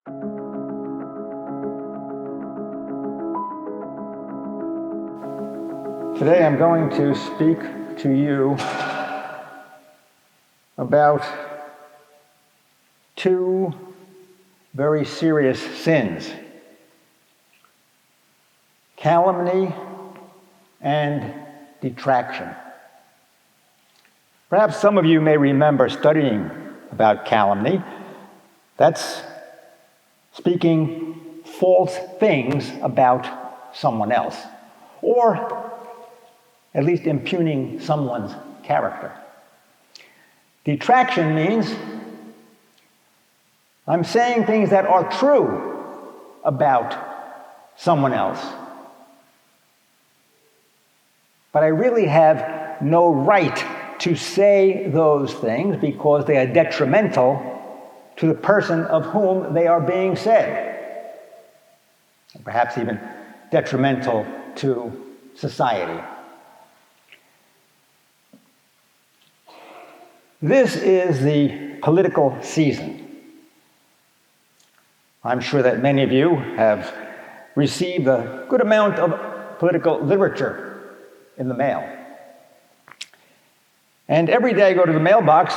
Today I'm going to speak to you about two very serious sins: calumny and detraction. Perhaps some of you may remember studying about calumny. That's speaking false things about someone else, or at least impugning someone's character. Detraction means I'm saying things that are true about someone else, but I really have no right to say those things because they are detrimental to the person of whom they are being said, and perhaps even detrimental to society. This is the political season. I'm sure that many of you have received a good amount of political literature in the mail. And every day I go to the mailbox,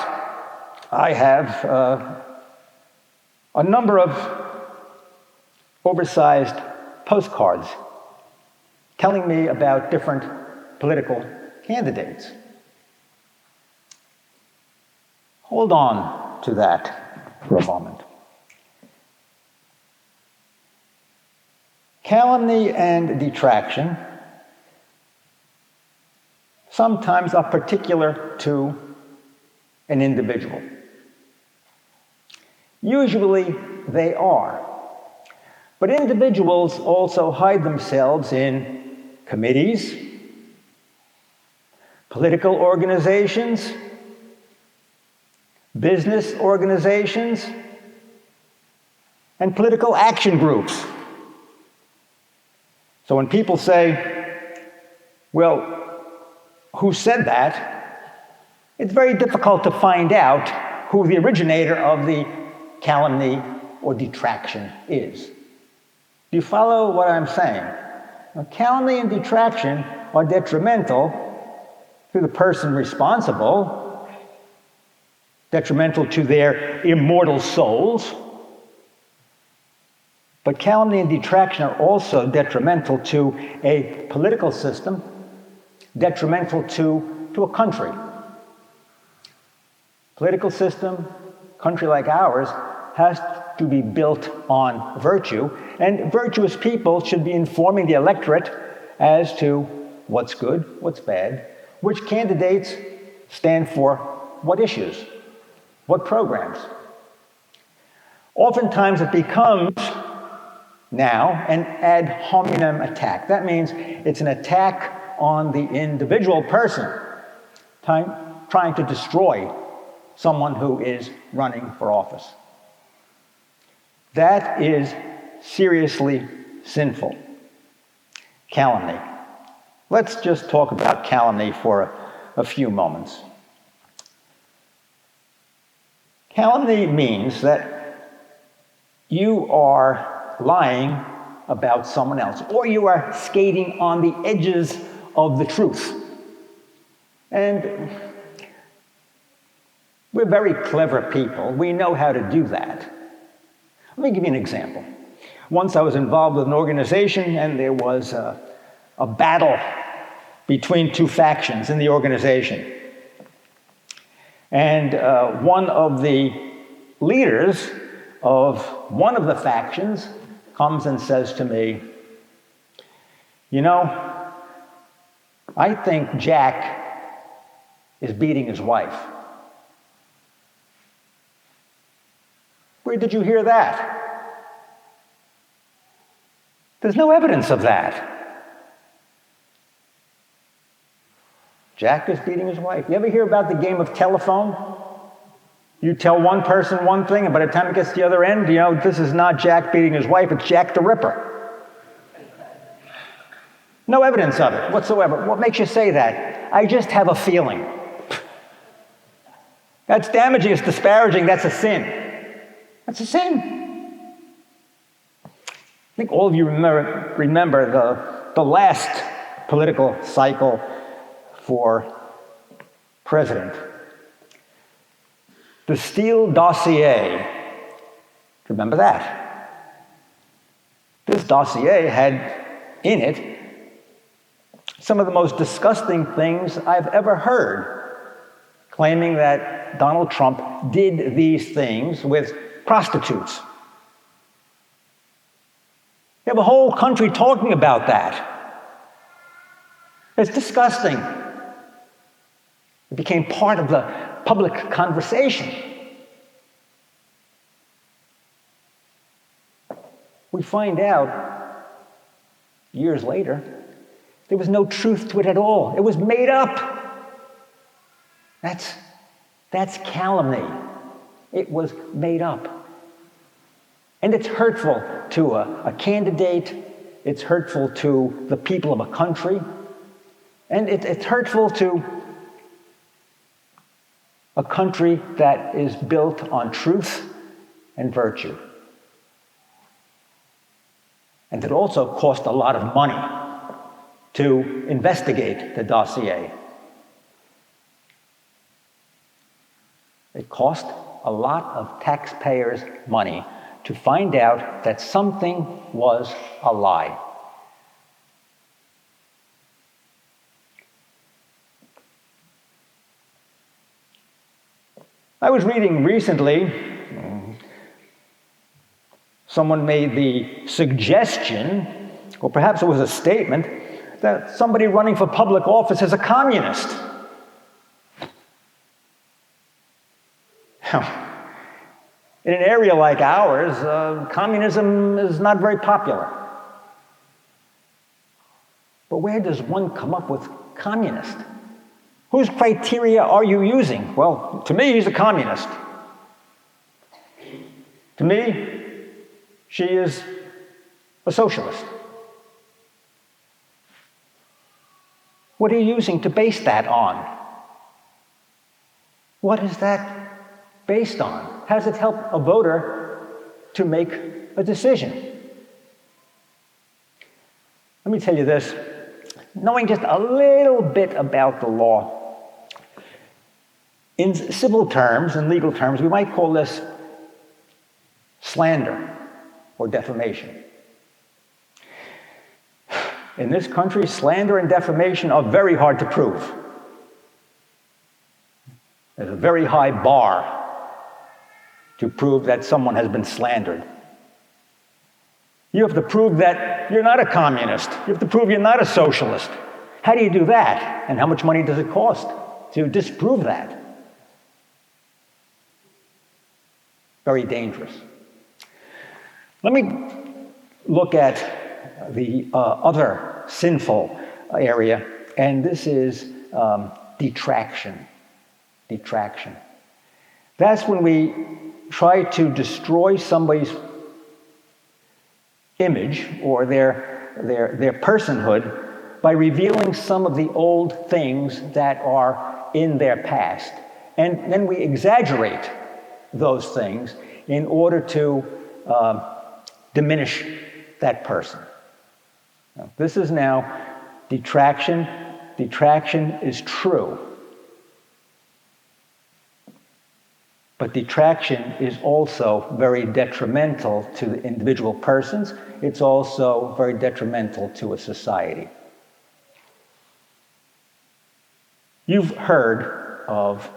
I have a number of oversized postcards telling me about different political candidates. Hold on to that for a moment. Calumny and detraction sometimes are particular to an individual. Usually they are. But individuals also hide themselves in committees, political organizations, business organizations, and political action groups. So when people say, well, who said that? It's very difficult to find out who the originator of the calumny or detraction is. Do you follow what I'm saying? Now, calumny and detraction are detrimental to the person responsible, detrimental to their immortal souls. But calumny and detraction are also detrimental to a political system, detrimental to a country. Political system, country like ours, has to be built on virtue, and virtuous people should be informing the electorate as to what's good, what's bad, which candidates stand for what issues, what programs. Oftentimes it becomes now an ad hominem attack. That means it's an attack on the individual person, trying to destroy someone who is running for office. That is seriously sinful. Calumny. Let's just talk about calumny for a few moments. Calumny means that you are lying about someone else, or you are skating on the edges of the truth. And we're very clever people. We know how to do that. Let me give you an example. Once I was involved with an organization, and there was a battle between two factions in the organization. And one of the leaders of one of the factions comes and says to me, you know, I think Jack is beating his wife. Where did you hear that? There's no evidence of that. Jack is beating his wife. You ever hear about the game of telephone? You tell one person one thing, and by the time it gets to the other end, you know, this is not Jack beating his wife, it's Jack the Ripper. No evidence of it whatsoever. What makes you say that? I just have a feeling. That's damaging, it's disparaging, that's a sin. That's a sin. think all of you remember the last political cycle for president. The Steele dossier. Remember that? This dossier had in it some of the most disgusting things I've ever heard, claiming that Donald Trump did these things with prostitutes. You have a whole country talking about that. It's disgusting. It became part of the public conversation. We find out years later there was no truth to it at all. It was made up. That's calumny. It was made up. And it's hurtful to a candidate. It's hurtful to the people of a country. And it's hurtful to a country that is built on truth and virtue. And it also cost a lot of money to investigate the dossier. It cost a lot of taxpayers' money to find out that something was a lie. I was reading recently, someone made the suggestion, or perhaps it was a statement, that somebody running for public office is a communist. In an area like ours, communism is not very popular. But where does one come up with communist? Whose criteria are you using? Well, to me, he's a communist. To me, she is a socialist. What are you using to base that on? What is that based on? How does it help a voter to make a decision? Let me tell you this. Knowing just a little bit about the law, in civil terms and legal terms, we might call this slander or defamation. In this country, slander and defamation are very hard to prove. There's a very high bar to prove that someone has been slandered. You have to prove that you're not a communist. You have to prove you're not a socialist. How do you do that? And how much money does it cost to disprove that? Very dangerous. Let me look at the other sinful area, and this is detraction. Detraction. That's when we try to destroy somebody's image or their personhood by revealing some of the old things that are in their past. And then we exaggerate those things in order to diminish that person. Now, this is now detraction. Detraction is true. But detraction is also very detrimental to the individual persons. It's also very detrimental to a society. You've heard of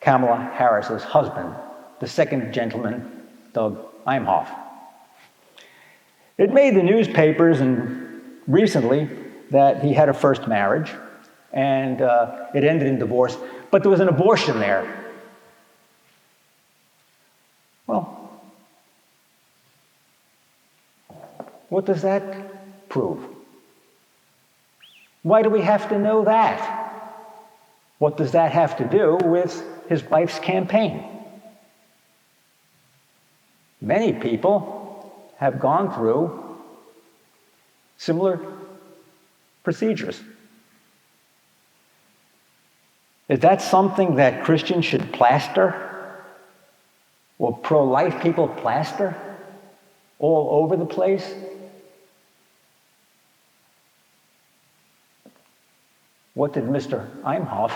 Kamala Harris's husband, the second gentleman, Doug Imhoff. It made the newspapers and recently that he had a first marriage, and it ended in divorce, but there was an abortion there. Well, what does that prove? Why do we have to know that? What does that have to do with his wife's campaign? Many people have gone through similar procedures. Is that something that Christians should plaster? Or pro-life people plaster? all over the place. What did Mr. Imhoff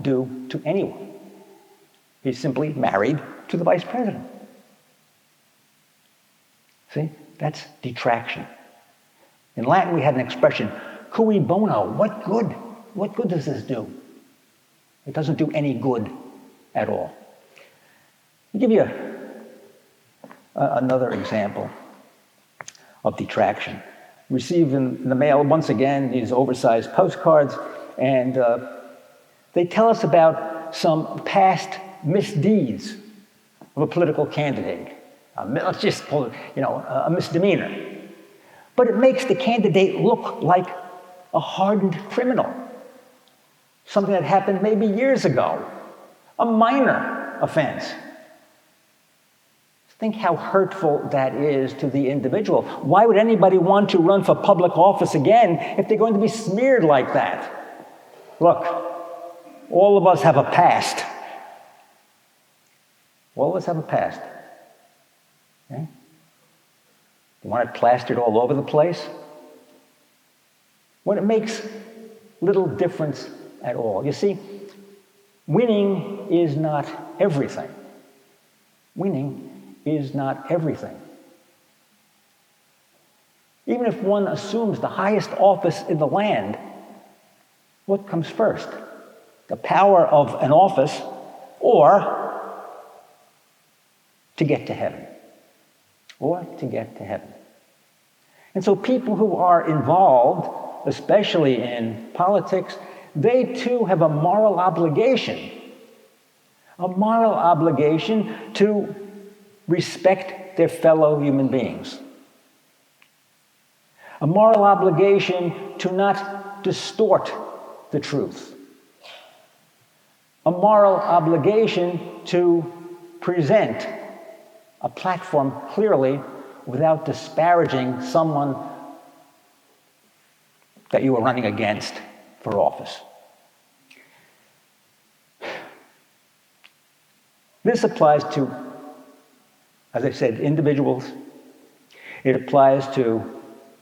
do to anyone? He simply married to the vice president. See, that's detraction. In Latin, we had an expression, cui bono, what good? What good does this do? It doesn't do any good at all. I'll give you another example of detraction. Received in the mail, once again, these oversized postcards, and they tell us about some past misdeeds of a political candidate. Let's just call it, a misdemeanor. But it makes the candidate look like a hardened criminal. Something that happened maybe years ago. A minor offense. Think how hurtful that is to the individual. Why would anybody want to run for public office again if they're going to be smeared like that? Look, all of us have a past. All of us have a past. Okay? You want it plastered all over the place? When it makes little difference at all. You see, winning is not everything. Winning is not everything. Even if one assumes the highest office in the land, what comes first? The power of an office or to get to heaven? Or to get to heaven. And so people who are involved, especially in politics, they too have a moral obligation to respect their fellow human beings. A moral obligation to not distort the truth. A moral obligation to present a platform clearly without disparaging someone that you are running against for office. This applies to, as I said, individuals. It applies to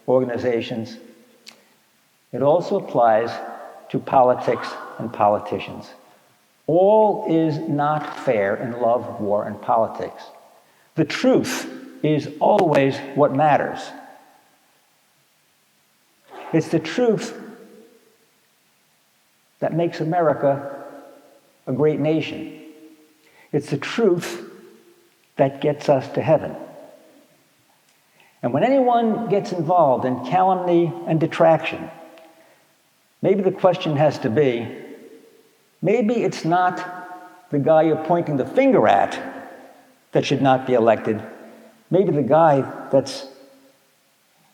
organizations. It also applies to politics and politicians. All is not fair in love, war, and politics. The truth is always what matters. It's the truth that makes America a great nation. It's the truth that gets us to heaven. And when anyone gets involved in calumny and detraction, maybe the question has to be, maybe it's not the guy you're pointing the finger at that should not be elected. Maybe the guy that's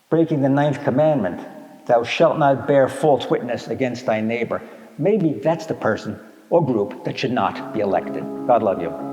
breaking the 9th commandment, thou shalt not bear false witness against thy neighbor. Maybe that's the person or group that should not be elected. God love you.